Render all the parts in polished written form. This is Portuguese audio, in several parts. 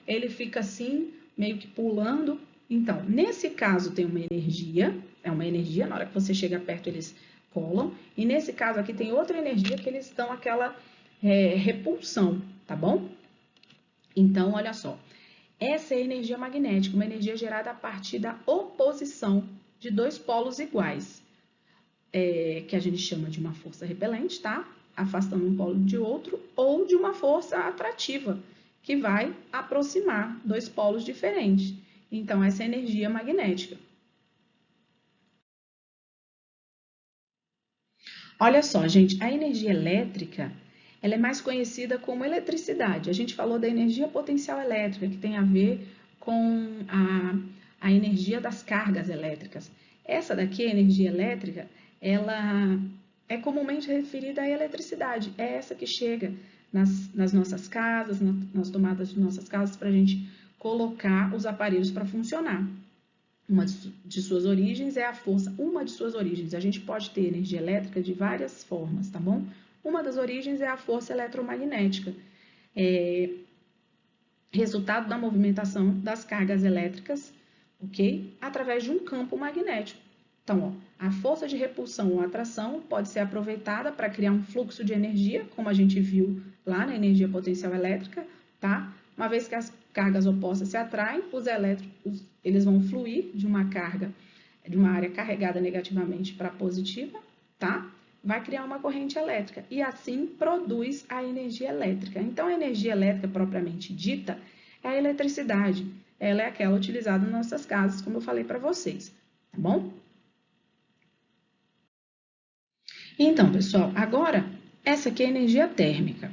ele fica assim, meio que pulando. Então, nesse caso tem uma energia, é uma energia, na hora que você chega perto eles colam, e nesse caso aqui tem outra energia que eles dão aquela repulsão, tá bom? Então, olha só, essa é a energia magnética, uma energia gerada a partir da oposição de dois polos iguais, que a gente chama de uma força repelente, tá? Afastando um polo de outro, ou de uma força atrativa, que vai aproximar dois polos diferentes. Então, essa é a energia magnética. Olha só, gente, a energia elétrica, ela é mais conhecida como eletricidade. A gente falou da energia potencial elétrica, que tem a ver com a energia das cargas elétricas. Essa daqui, a energia elétrica, ela é comumente referida à eletricidade. É essa que chega nas nossas casas, nas tomadas de nossas casas, para a gente colocar os aparelhos para funcionar. Uma de suas origens é a força. Uma de suas origens. A gente pode ter energia elétrica de várias formas, tá bom? Uma das origens é a força eletromagnética. Resultado da movimentação das cargas elétricas, ok? Através de um campo magnético. Então, ó, a força de repulsão ou atração pode ser aproveitada para criar um fluxo de energia, como a gente viu lá na energia potencial elétrica, tá? Uma vez que as cargas opostas se atraem, os elétrons eles vão fluir de uma carga, de uma área carregada negativamente para positiva, tá? Vai criar uma corrente elétrica e assim produz a energia elétrica. Então, a energia elétrica propriamente dita é a eletricidade. Ela é aquela utilizada nas nossas casas, como eu falei para vocês, tá bom? Então, pessoal, agora, essa aqui é a energia térmica.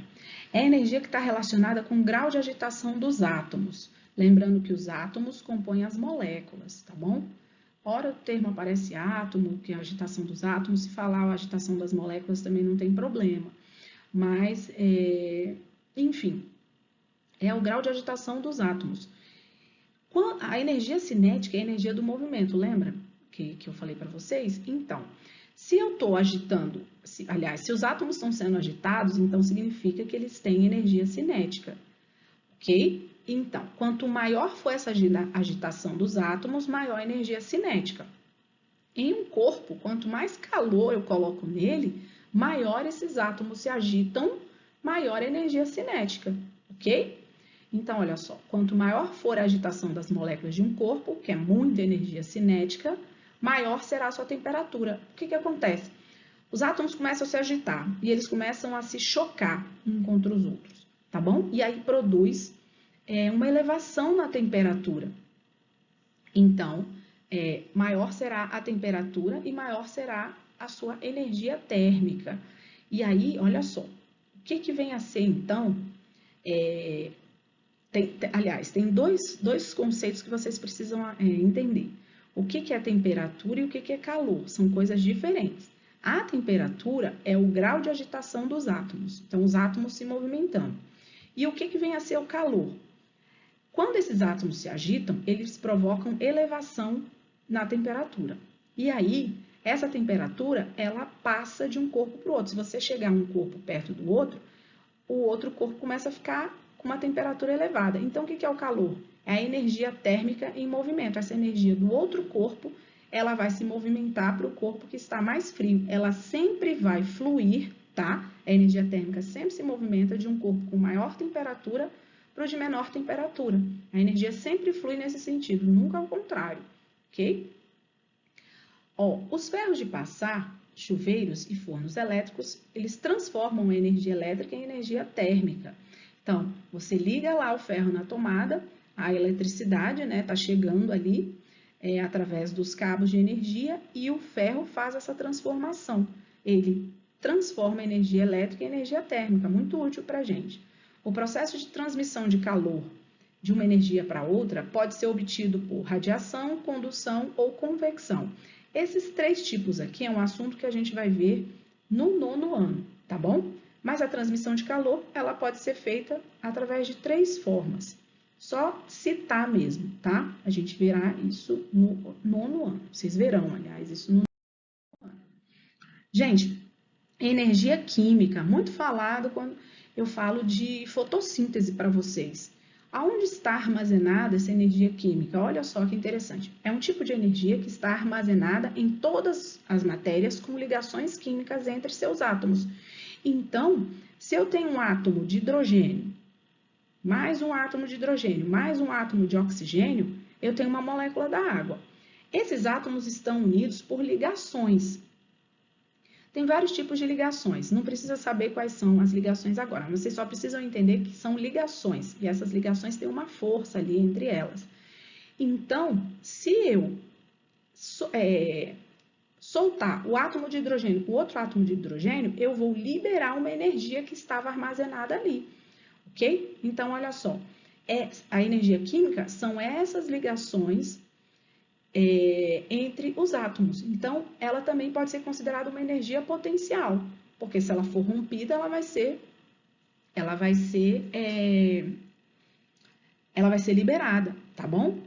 É a energia que está relacionada com o grau de agitação dos átomos. Lembrando que os átomos compõem as moléculas, tá bom? Ora o termo aparece átomo, que é a agitação dos átomos, se falar a agitação das moléculas também não tem problema. Mas, enfim, é o grau de agitação dos átomos. A energia cinética é a energia do movimento, lembra? Que eu falei para vocês? Então, se eu estou agitando, se os átomos estão sendo agitados, então significa que eles têm energia cinética, ok? Então, quanto maior for essa agitação dos átomos, maior a energia cinética. Em um corpo, quanto mais calor eu coloco nele, maior esses átomos se agitam, maior a energia cinética, ok? Então, olha só, quanto maior for a agitação das moléculas de um corpo, que é muita energia cinética, maior será a sua temperatura. O que acontece? Os átomos começam a se agitar e eles começam a se chocar uns contra os outros, tá bom? E aí produz uma elevação na temperatura. Então, maior será a temperatura e maior será a sua energia térmica. E aí, olha só, o que vem a ser, então, aliás, tem dois conceitos que vocês precisam entender. O que é temperatura e o que é calor? São coisas diferentes. A temperatura é o grau de agitação dos átomos, então os átomos se movimentando. E o que vem a ser o calor? Quando esses átomos se agitam, eles provocam elevação na temperatura. E aí, essa temperatura, ela passa de um corpo para o outro. Se você chegar um corpo perto do outro, o outro corpo começa a ficar com uma temperatura elevada. Então, o que é o calor? É a energia térmica em movimento. Essa energia do outro corpo, ela vai se movimentar para o corpo que está mais frio. Ela sempre vai fluir, tá? A energia térmica sempre se movimenta de um corpo com maior temperatura para o de menor temperatura. A energia sempre flui nesse sentido, nunca ao contrário, ok? Ó, os ferros de passar, chuveiros e fornos elétricos, eles transformam a energia elétrica em energia térmica. Então, você liga lá o ferro na tomada, a eletricidade, né, tá chegando ali através dos cabos de energia e o ferro faz essa transformação. Ele transforma a energia elétrica em energia térmica, muito útil para a gente. O processo de transmissão de calor de uma energia para outra pode ser obtido por radiação, condução ou convecção. Esses três tipos aqui é um assunto que a gente vai ver no 9º ano, tá bom? Mas a transmissão de calor, ela pode ser feita através de 3 formas. Só citar mesmo, tá? A gente verá isso no 9º ano. Vocês verão, aliás, isso no 9º ano. Gente, energia química, muito falado quando eu falo de fotossíntese para vocês. Aonde está armazenada essa energia química? Olha só que interessante. É um tipo de energia que está armazenada em todas as matérias com ligações químicas entre seus átomos. Então, se eu tenho um átomo de hidrogênio, mais um átomo de hidrogênio, mais um átomo de oxigênio, eu tenho uma molécula da água. Esses átomos estão unidos por ligações. Tem vários tipos de ligações, não precisa saber quais são as ligações agora, vocês só precisam entender que são ligações, e essas ligações têm uma força ali entre elas. Então, se eu soltar o átomo de hidrogênio com outro átomo de hidrogênio, eu vou liberar uma energia que estava armazenada ali, ok? Então, olha só, a energia química são essas ligações entre os átomos. Então, ela também pode ser considerada uma energia potencial, porque se ela for rompida, ela vai ser liberada, tá bom?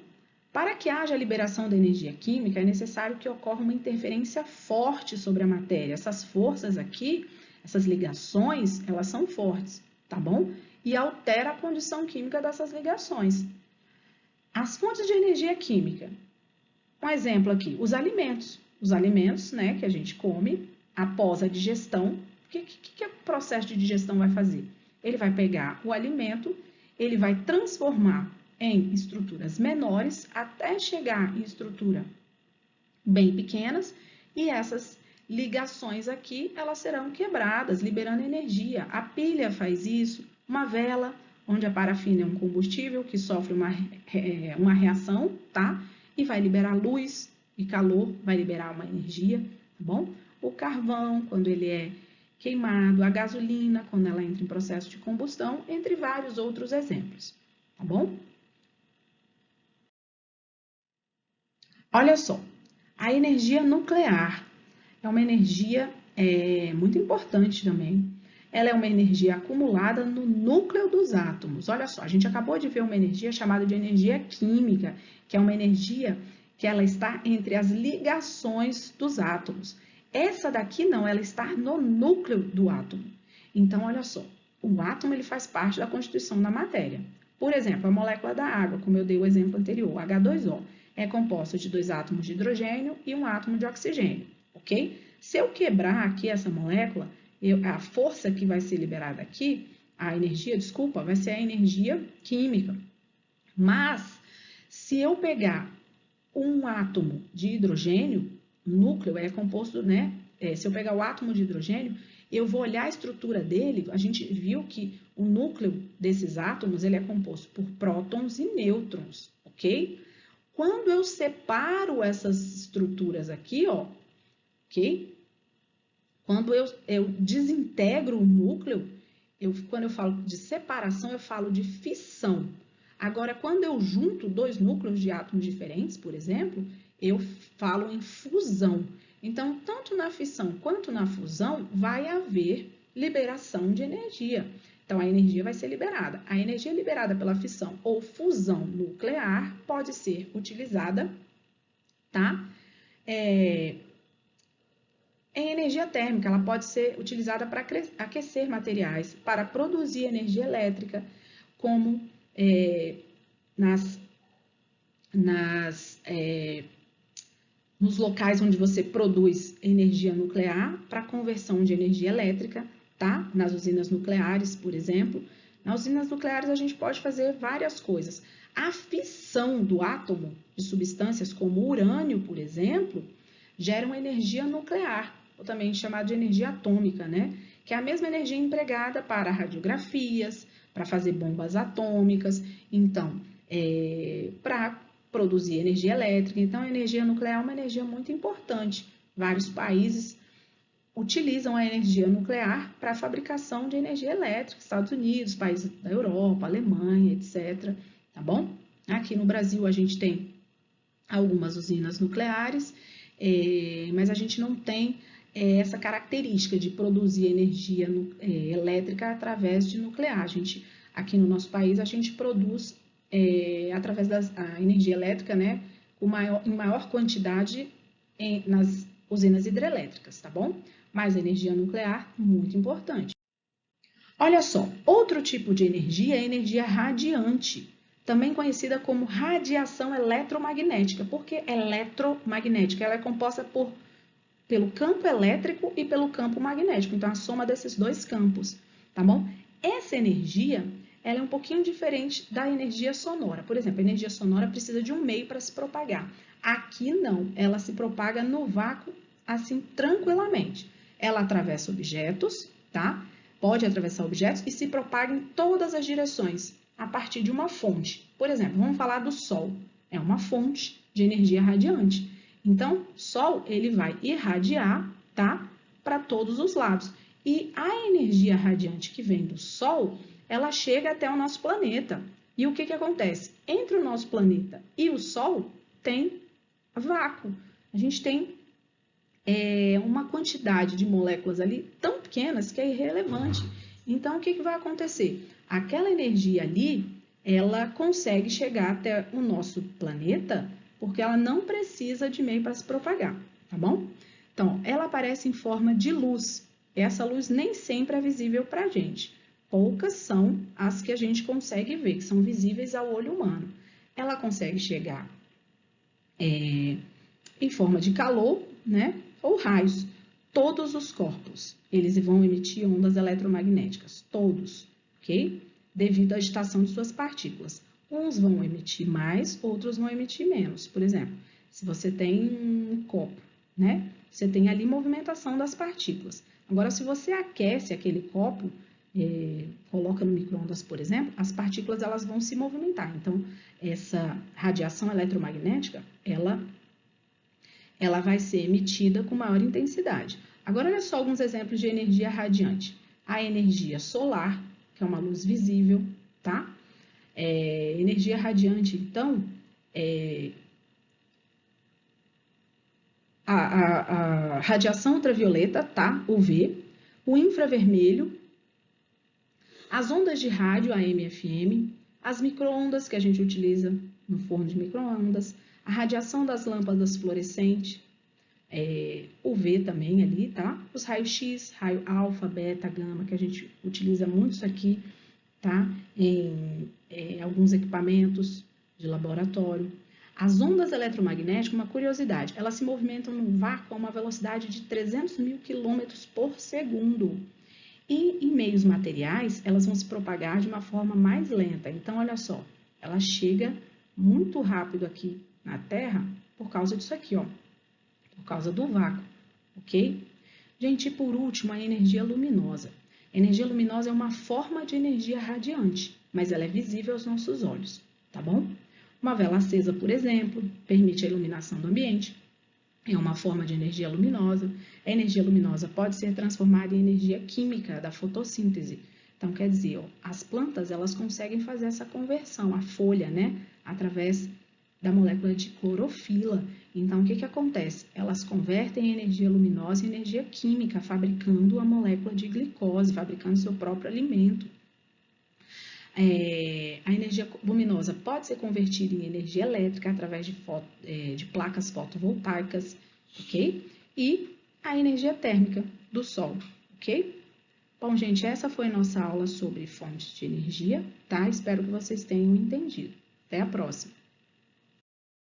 Para que haja a liberação da energia química, é necessário que ocorra uma interferência forte sobre a matéria. Essas forças aqui, essas ligações, elas são fortes, tá bom? E altera a condição química dessas ligações. As fontes de energia química. Um exemplo aqui, os alimentos. Os alimentos, né, que a gente come após a digestão. O que o processo de digestão vai fazer? Ele vai pegar o alimento, ele vai transformar em estruturas menores até chegar em estrutura bem pequenas e essas ligações aqui, elas serão quebradas, liberando energia. A pilha faz isso, uma vela, onde a parafina é um combustível que sofre uma reação, tá? E vai liberar luz e calor, vai liberar uma energia, tá bom? O carvão, quando ele é queimado, a gasolina, quando ela entra em processo de combustão, entre vários outros exemplos, tá bom? Olha só, a energia nuclear é uma energia muito importante também. Ela é uma energia acumulada no núcleo dos átomos. Olha só, a gente acabou de ver uma energia chamada de energia química, que é uma energia que ela está entre as ligações dos átomos. Essa daqui não, ela está no núcleo do átomo. Então, olha só, o átomo ele faz parte da constituição da matéria. Por exemplo, a molécula da água, como eu dei o exemplo anterior, H2O, é composta de 2 átomos de hidrogênio e um átomo de oxigênio, ok? Se eu quebrar aqui essa molécula, a força que vai ser liberada aqui, a energia, desculpa, vai ser a energia química. Mas, se eu pegar um átomo de hidrogênio, o núcleo é composto, né? Se eu pegar o átomo de hidrogênio, eu vou olhar a estrutura dele, a gente viu que o núcleo desses átomos, ele é composto por prótons e nêutrons, ok? Quando eu separo essas estruturas aqui, ó, ok? Quando eu desintegro o núcleo, quando eu falo de separação, eu falo de fissão. Agora, quando eu junto dois núcleos de átomos diferentes, por exemplo, eu falo em fusão. Então, tanto na fissão quanto na fusão, vai haver liberação de energia. Então, a energia vai ser liberada. A energia liberada pela fissão ou fusão nuclear pode ser utilizada, tá? Em energia térmica, ela pode ser utilizada para aquecer materiais, para produzir energia elétrica, como nos locais onde você produz energia nuclear para conversão de energia elétrica, tá? Nas usinas nucleares, por exemplo. Nas usinas nucleares a gente pode fazer várias coisas. A fissão do átomo de substâncias como o urânio, por exemplo, gera uma energia nuclear, ou também chamada de energia atômica, né? Que é a mesma energia empregada para radiografias, para fazer bombas atômicas, então, para produzir energia elétrica. Então, a energia nuclear é uma energia muito importante. Vários países utilizam a energia nuclear para a fabricação de energia elétrica, Estados Unidos, países da Europa, Alemanha, etc. Tá bom? Aqui no Brasil a gente tem algumas usinas nucleares, mas a gente não tem essa característica de produzir energia elétrica através de nuclear. Aqui no nosso país, a gente produz através da energia elétrica, né, em maior quantidade nas usinas hidrelétricas, tá bom? Mas a energia nuclear, muito importante. Olha só, outro tipo de energia é a energia radiante. também conhecida como radiação eletromagnética. Por que eletromagnética? Ela é composta pelo campo elétrico e pelo campo magnético, então a soma desses dois campos, tá bom? Essa energia, ela é um pouquinho diferente da energia sonora. Por exemplo, a energia sonora precisa de um meio para se propagar. Aqui não, ela se propaga no vácuo assim tranquilamente. Ela atravessa objetos, tá? Pode atravessar objetos e se propaga em todas as direções a partir de uma fonte. Por exemplo, vamos falar do Sol. É uma fonte de energia radiante. Então, Sol, ele vai irradiar, tá? Para todos os lados. E a energia radiante que vem do Sol, ela chega até o nosso planeta. E o que que acontece? Entre o nosso planeta e o Sol, tem vácuo. A gente tem uma quantidade de moléculas ali tão pequenas que é irrelevante. Então, o que que vai acontecer? Aquela energia ali, ela consegue chegar até o nosso planeta porque ela não precisa de meio para se propagar, tá bom? Então, ela aparece em forma de luz. Essa luz nem sempre é visível para a gente. Poucas são as que a gente consegue ver, que são visíveis ao olho humano. Ela consegue chegar em forma de calor, né? Ou raios. Todos os corpos, eles vão emitir ondas eletromagnéticas, todos, ok? Devido à agitação de suas partículas. Uns vão emitir mais, outros vão emitir menos. Por exemplo, se você tem um copo, né? Você tem ali movimentação das partículas. Agora, se você aquece aquele copo, coloca no micro-ondas, por exemplo, as partículas elas vão se movimentar. Então, essa radiação eletromagnética, ela vai ser emitida com maior intensidade. Agora, olha só alguns exemplos de energia radiante. A energia solar, que é uma luz visível, tá? Energia radiante, então, a radiação ultravioleta, tá? UV, o infravermelho, as ondas de rádio, AM e FM, as micro-ondas que a gente utiliza no forno de micro-ondas, a radiação das lâmpadas fluorescentes, UV também ali, tá? Os raios X, raio alfa, beta, gama, que a gente utiliza muito isso aqui, tá? Em alguns equipamentos de laboratório. As ondas eletromagnéticas, uma curiosidade, elas se movimentam no vácuo a uma velocidade de 300 mil quilômetros por segundo. E em meios materiais, elas vão se propagar de uma forma mais lenta. Então, olha só, ela chega muito rápido aqui na Terra por causa disso aqui, ó, por causa do vácuo, ok? Gente, e por último, a energia luminosa. A energia luminosa é uma forma de energia radiante, mas ela é visível aos nossos olhos, tá bom? Uma vela acesa, por exemplo, permite a iluminação do ambiente. É uma forma de energia luminosa. A energia luminosa pode ser transformada em energia química da fotossíntese. Então, quer dizer, ó, as plantas elas conseguem fazer essa conversão, a folha, né? Através da molécula de clorofila. Então, o que que acontece? Elas convertem a energia luminosa em energia química, fabricando a molécula de glicose, fabricando seu próprio alimento. A energia luminosa pode ser convertida em energia elétrica através de placas fotovoltaicas, ok? E a energia térmica do Sol, ok? Bom, gente, essa foi a nossa aula sobre fontes de energia, tá? Espero que vocês tenham entendido. Até a próxima!